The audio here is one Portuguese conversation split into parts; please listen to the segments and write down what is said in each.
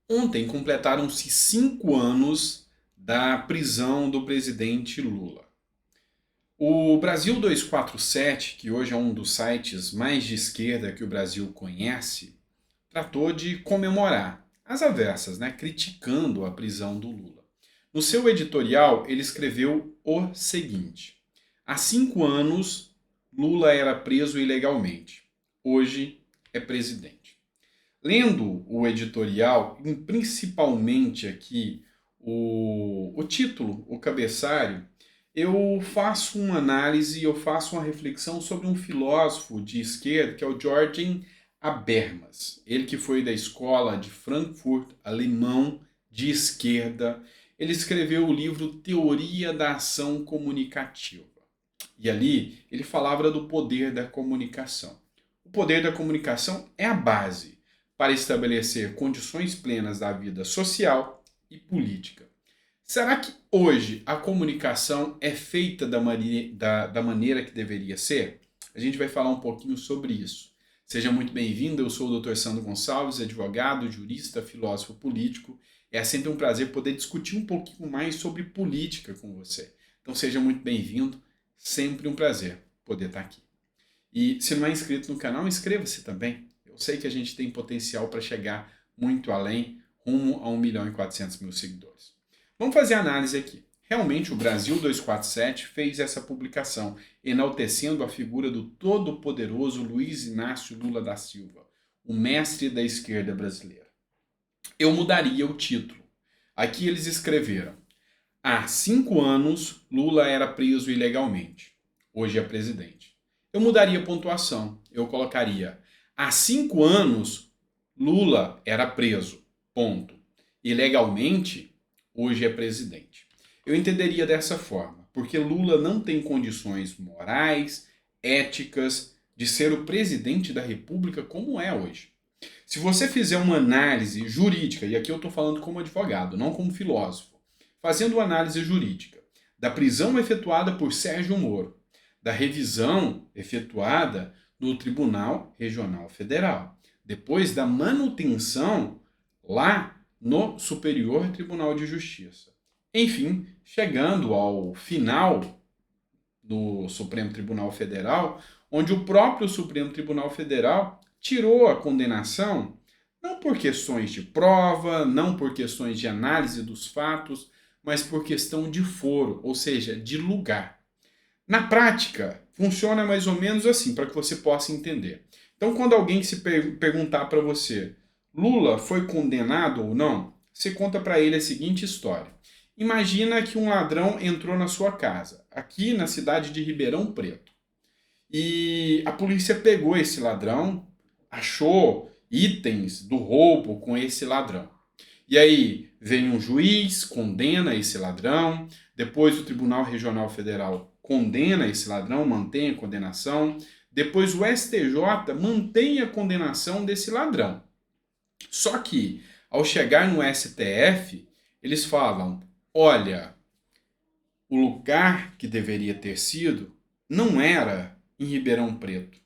Ontem completaram-se 5 anos da prisão do presidente Lula. O Brasil 247, que hoje é um dos sites mais de esquerda que o Brasil conhece, tratou de comemorar as avessas, né, criticando a prisão do Lula. No seu editorial, ele escreveu o seguinte: há 5 anos, Lula era preso ilegalmente. Hoje é presidente. Lendo o editorial, e principalmente aqui o título, o cabeçalho, eu faço uma análise, eu faço uma reflexão sobre um filósofo de esquerda que é o Jorgen Habermas. Ele que foi da escola de Frankfurt, alemão, de esquerda. Ele escreveu o livro Teoria da Ação Comunicativa. E ali ele falava do poder da comunicação. O poder da comunicação é a base para estabelecer condições plenas da vida social e política. Será que hoje a comunicação é feita da maneira que deveria ser? A gente vai falar um pouquinho sobre isso. Seja muito bem-vindo, eu sou o Dr. Sandro Gonçalves, advogado, jurista, filósofo político. É sempre um prazer poder discutir um pouquinho mais sobre política com você. Então seja muito bem-vindo, sempre um prazer poder estar aqui. E se não é inscrito no canal, inscreva-se também. Eu sei que a gente tem potencial para chegar muito além, rumo a 1.400.000 seguidores. Vamos fazer a análise aqui. Realmente o Brasil 247 fez essa publicação, enaltecendo a figura do todo-poderoso Luiz Inácio Lula da Silva, o mestre da esquerda brasileira. Eu mudaria o título. Aqui eles escreveram: há 5 anos Lula era preso ilegalmente. Hoje é presidente. Eu mudaria a pontuação. Eu colocaria: há 5 anos Lula era preso. Ponto. Ilegalmente, hoje é presidente. Eu entenderia dessa forma, porque Lula não tem condições morais, éticas de ser o presidente da República como é hoje. Se você fizer uma análise jurídica, e aqui eu estou falando como advogado, não como filósofo, fazendo uma análise jurídica da prisão efetuada por Sérgio Moro, da revisão efetuada no Tribunal Regional Federal, depois da manutenção lá no Superior Tribunal de Justiça. Enfim, chegando ao final do Supremo Tribunal Federal, onde o próprio Supremo Tribunal Federal tirou a condenação não por questões de prova, não por questões de análise dos fatos, mas por questão de foro, ou seja, de lugar. Na prática, funciona mais ou menos assim, para que você possa entender. Então, quando alguém se perguntar para você, Lula foi condenado ou não, você conta para ele a seguinte história. Imagina que um ladrão entrou na sua casa, aqui na cidade de Ribeirão Preto. E a polícia pegou esse ladrão, achou itens do roubo com esse ladrão. E aí vem um juiz, condena esse ladrão, depois o Tribunal Regional Federal condena esse ladrão, mantém a condenação, depois o STJ mantém a condenação desse ladrão. Só que, ao chegar no STF, eles falam: olha, o lugar que deveria ter sido não era em Ribeirão Preto.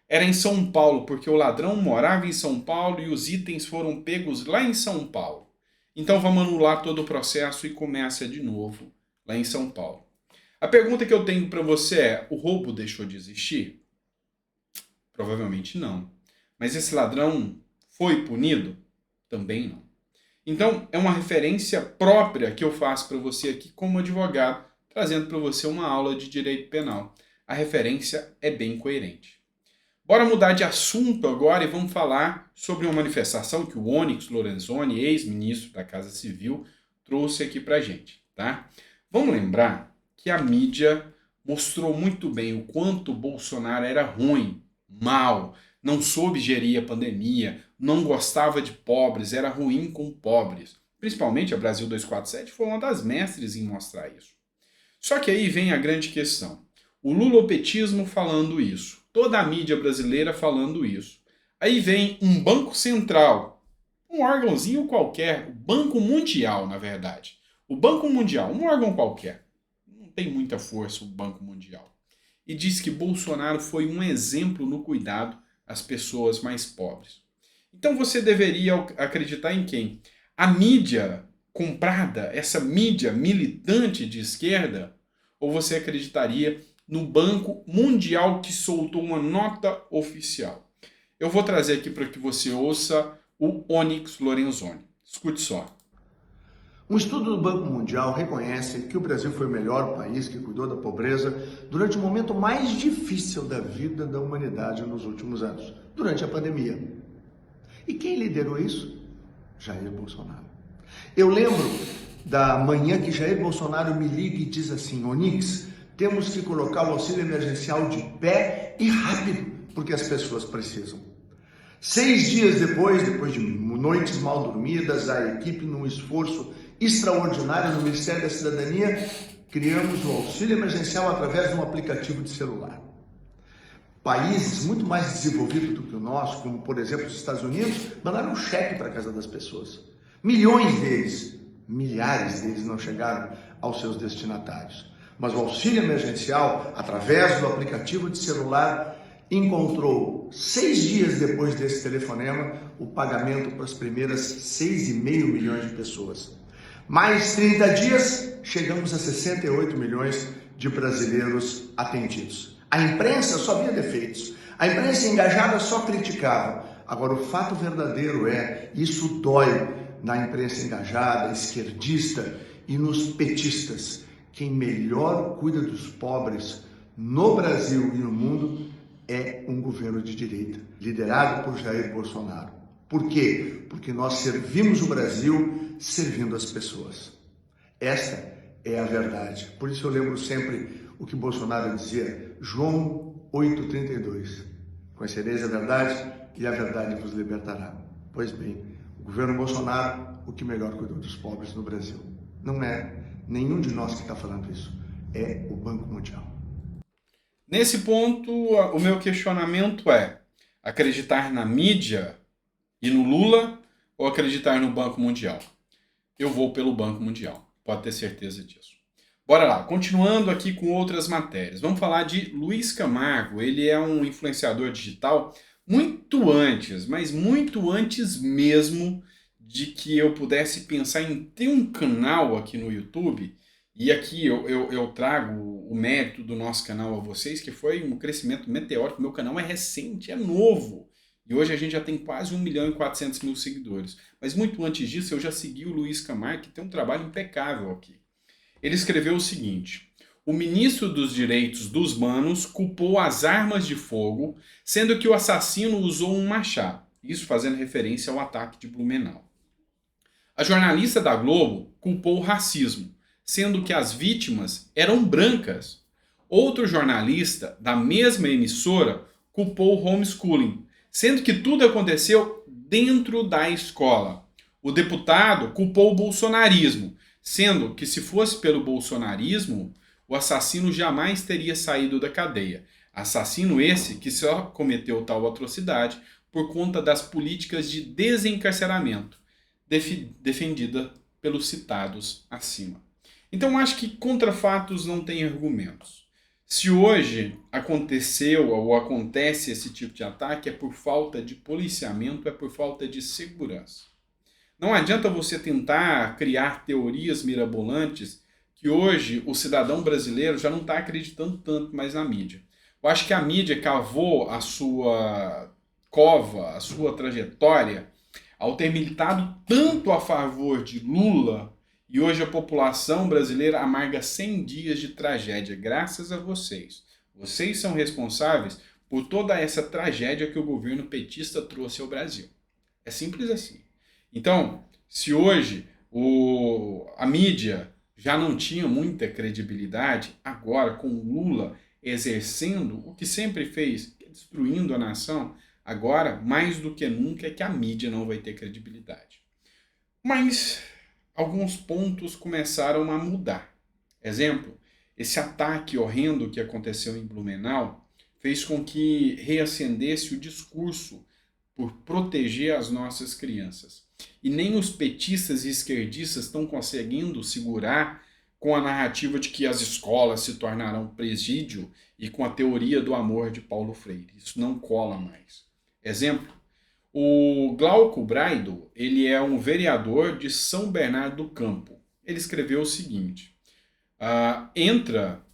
Era em São Paulo, porque o ladrão morava em São Paulo e os itens foram pegos lá em São Paulo. Então vamos anular todo o processo e começa de novo lá em São Paulo. A pergunta que eu tenho para você é: o roubo deixou de existir? Provavelmente não. Mas esse ladrão foi punido? Também não. Então, é uma referência própria que eu faço para você aqui como advogado, trazendo para você uma aula de direito penal. A referência é bem coerente. Bora mudar de assunto agora e vamos falar sobre uma manifestação que o Onyx Lorenzoni, ex-ministro da Casa Civil, trouxe aqui para a gente. Tá? Vamos lembrar que a mídia mostrou muito bem o quanto o Bolsonaro era ruim, mal, não soube gerir a pandemia, não gostava de pobres, era ruim com pobres. Principalmente a Brasil 247 foi uma das mestres em mostrar isso. Só que aí vem a grande questão. O lulopetismo falando isso, toda a mídia brasileira falando isso. Aí vem um banco central, um órgãozinho qualquer, o Banco Mundial, na verdade. O Banco Mundial, um órgão qualquer. Não tem muita força o Banco Mundial. E diz que Bolsonaro foi um exemplo no cuidado às pessoas mais pobres. Então você deveria acreditar em quem? A mídia comprada, essa mídia militante de esquerda, ou você acreditaria no Banco Mundial que soltou uma nota oficial? Eu vou trazer aqui para que você ouça o Onyx Lorenzoni. Escute só. Um estudo do Banco Mundial reconhece que o Brasil foi o melhor país que cuidou da pobreza durante o momento mais difícil da vida da humanidade nos últimos anos, durante a pandemia. E quem liderou isso? Jair Bolsonaro. Eu lembro da manhã que Jair Bolsonaro me liga e diz assim: Onyx, temos que colocar o auxílio emergencial de pé e rápido, porque as pessoas precisam. 6 dias depois de noites mal dormidas, a equipe, num esforço extraordinário no Ministério da Cidadania, criamos o auxílio emergencial através de um aplicativo de celular. Países muito mais desenvolvidos do que o nosso, como por exemplo os Estados Unidos, mandaram um cheque para a casa das pessoas. Milhões deles, milhares deles não chegaram aos seus destinatários. Mas o auxílio emergencial, através do aplicativo de celular, encontrou 6 dias depois desse telefonema o pagamento para as primeiras 6,5 milhões de pessoas. Mais 30 dias, chegamos a 68 milhões de brasileiros atendidos. A imprensa só via defeitos, a imprensa engajada só criticava. Agora, o fato verdadeiro isso dói na imprensa engajada, esquerdista e nos petistas. Quem melhor cuida dos pobres no Brasil e no mundo é um governo de direita, liderado por Jair Bolsonaro. Por quê? Porque nós servimos o Brasil servindo as pessoas. Esta é a verdade. Por isso eu lembro sempre o que Bolsonaro dizia, João 8,32. Conhecereis a verdade e a verdade vos libertará. Pois bem, o governo Bolsonaro, o que melhor cuidou dos pobres no Brasil. Não é nenhum de nós que está falando isso, é o Banco Mundial. Nesse ponto, o meu questionamento é: acreditar na mídia e no Lula ou acreditar no Banco Mundial? Eu vou pelo Banco Mundial, pode ter certeza disso. Bora lá, continuando aqui com outras matérias. Vamos falar de Luiz Camargo. Ele é um influenciador digital muito antes, mas muito antes mesmo de que eu pudesse pensar em ter um canal aqui no YouTube. E aqui eu trago o mérito do nosso canal a vocês, que foi um crescimento meteórico. Meu canal é recente, é novo. E hoje a gente já tem quase 1.400.000 seguidores. Mas muito antes disso eu já segui o Luiz Camargo, que tem um trabalho impecável aqui. Ele escreveu o seguinte: o ministro dos Direitos dos Manos culpou as armas de fogo, sendo que o assassino usou um machado. Isso fazendo referência ao ataque de Blumenau. A jornalista da Globo culpou o racismo, sendo que as vítimas eram brancas. Outro jornalista da mesma emissora culpou o homeschooling, sendo que tudo aconteceu dentro da escola. O deputado culpou o bolsonarismo, sendo que se fosse pelo bolsonarismo, o assassino jamais teria saído da cadeia. Assassino esse que só cometeu tal atrocidade por conta das políticas de desencarceramento defendida pelos citados acima. Então acho que contra fatos não tem argumentos. Se hoje aconteceu ou acontece esse tipo de ataque, é por falta de policiamento, é por falta de segurança. Não adianta você tentar criar teorias mirabolantes que hoje o cidadão brasileiro já não está acreditando tanto mais na mídia. Eu acho que a mídia cavou a sua cova, a sua trajetória, ao ter militado tanto a favor de Lula, e hoje a população brasileira amarga 100 dias de tragédia, graças a vocês. Vocês são responsáveis por toda essa tragédia que o governo petista trouxe ao Brasil. É simples assim. Então, se hoje a mídia já não tinha muita credibilidade, agora com o Lula exercendo o que sempre fez, destruindo a nação, agora, mais do que nunca, é que a mídia não vai ter credibilidade. Mas alguns pontos começaram a mudar. Exemplo, esse ataque horrendo que aconteceu em Blumenau fez com que reacendesse o discurso por proteger as nossas crianças. E nem os petistas e esquerdistas estão conseguindo segurar com a narrativa de que as escolas se tornarão presídio e com a teoria do amor de Paulo Freire. Isso não cola mais. Exemplo, O Glauco Braido, ele é um vereador de São Bernardo do Campo. Ele escreveu o seguinte: entra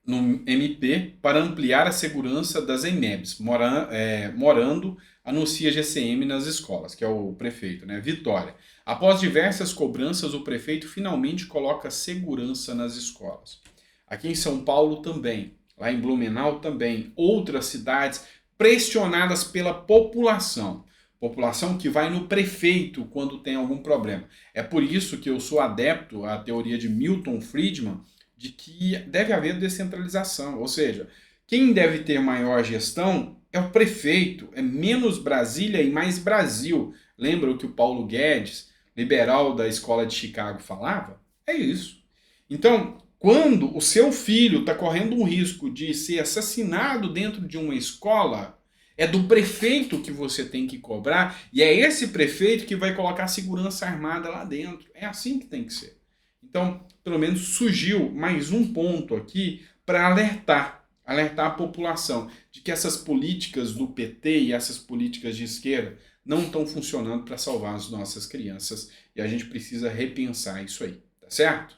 no MP para ampliar a segurança das EMEBs, morando, anuncia GCM nas escolas, que é o prefeito, né? Vitória. Após diversas cobranças, o prefeito finalmente coloca segurança nas escolas. Aqui em São Paulo também, lá em Blumenau também, outras cidades pressionadas pela população. População que vai no prefeito quando tem algum problema. É por isso que eu sou adepto à teoria de Milton Friedman, de que deve haver descentralização, ou seja, quem deve ter maior gestão é o prefeito, é menos Brasília e mais Brasil. Lembra o que o Paulo Guedes, liberal da escola de Chicago, falava? É isso. Então, quando o seu filho está correndo um risco de ser assassinado dentro de uma escola, é do prefeito que você tem que cobrar e é esse prefeito que vai colocar segurança armada lá dentro. É assim que tem que ser. Então, pelo menos surgiu mais um ponto aqui para alertar a população de que essas políticas do PT e essas políticas de esquerda não estão funcionando para salvar as nossas crianças e a gente precisa repensar isso aí, tá certo?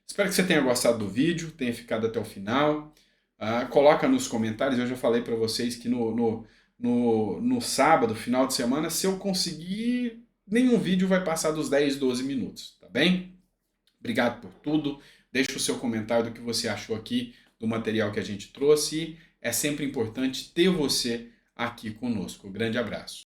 Espero que você tenha gostado do vídeo, tenha ficado até o final. Coloca nos comentários, eu já falei para vocês que no sábado, final de semana, se eu conseguir, nenhum vídeo vai passar dos 10, 12 minutos, tá bem? Obrigado por tudo. Deixe o seu comentário do que você achou aqui do material que a gente trouxe. É sempre importante ter você aqui conosco. Um grande abraço.